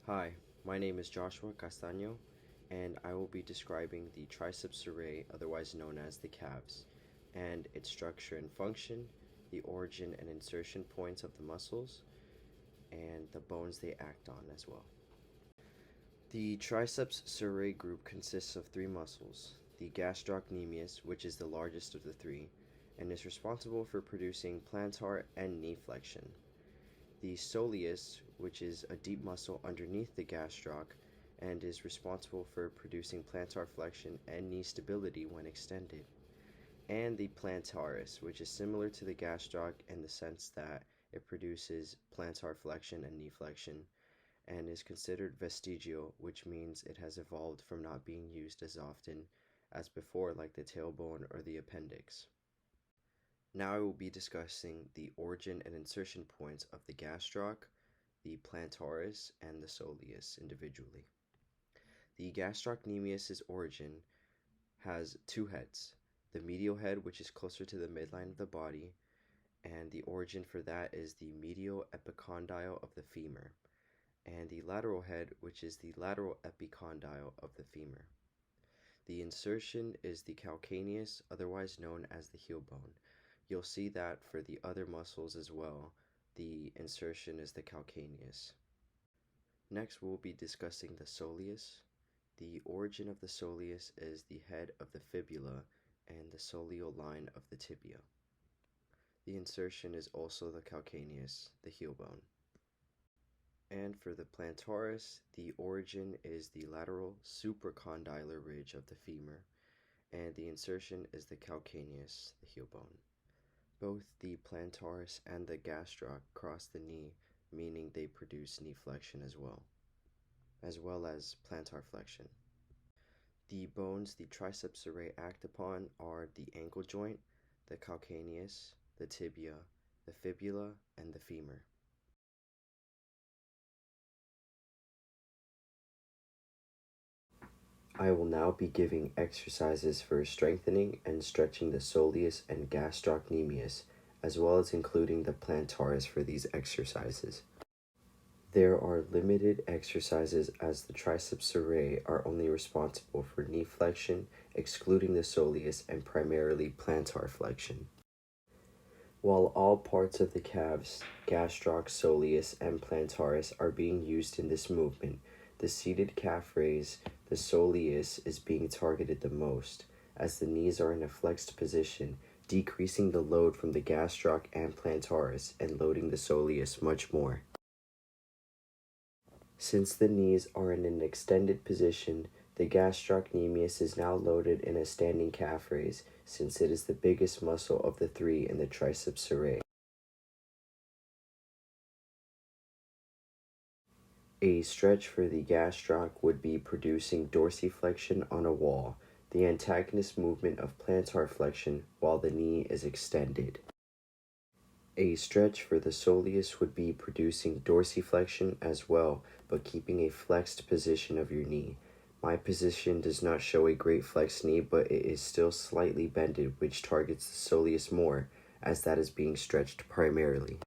Hi, my name is Joshua Castaño, and I will be describing the Triceps Surae, otherwise known as the calves, and its structure and function, the origin and insertion points of the muscles, and the bones they act on as well. The Triceps Surae group consists of three muscles: the gastroc, which is the largest of the three, and is responsible for producing plantar and knee flexion; the soleus, which is a deep muscle underneath the gastroc and is responsible for producing plantar flexion and knee stability when extended; and the plantaris, which is similar to the gastroc in the sense that it produces plantar flexion and knee flexion, and is considered vestigial, which means it has evolved from not being used as often as before, like the tailbone or the appendix. Now I will be discussing the origin and insertion points of the gastroc, the plantaris, and the soleus individually. The gastrocnemius's origin has two heads: the medial head, which is closer to the midline of the body, and the origin for that is the medial epicondyle of the femur, and the lateral head, which is the lateral epicondyle of the femur. The insertion is the calcaneus, otherwise known as the heel bone. You'll see that for the other muscles as well, the insertion is the calcaneus. Next, we'll be discussing the soleus. The origin of the soleus is the head of the fibula and the soleal line of the tibia. The insertion is also the calcaneus, the heel bone. And for the plantaris, the origin is the lateral supracondylar ridge of the femur, and the insertion is the calcaneus, the heel bone. Both the plantaris and the gastroc cross the knee, meaning they produce knee flexion as well as plantar flexion. The bones the Triceps Surae act upon are the ankle joint, the calcaneus, the tibia, the fibula, and the femur. I will now be giving exercises for strengthening and stretching the soleus and gastrocnemius, as well as including the plantaris for these exercises. There are limited exercises as the Triceps Surae are only responsible for knee flexion, excluding the soleus, and primarily plantar flexion. While all parts of the calves, gastroc, soleus, and plantaris are being used in this movement, the seated calf raise, the soleus, is being targeted the most, as the knees are in a flexed position, decreasing the load from the gastroc and plantaris and loading the soleus much more. Since the knees are in an extended position, the gastrocnemius is now loaded in a standing calf raise, since it is the biggest muscle of the three in the Triceps Surae. A stretch for the gastroc would be producing dorsiflexion on a wall, the antagonist movement of plantar flexion while the knee is extended. A stretch for the soleus would be producing dorsiflexion as well, but keeping a flexed position of your knee. My position does not show a great flexed knee, but it is still slightly bended, which targets the soleus more, as that is being stretched primarily.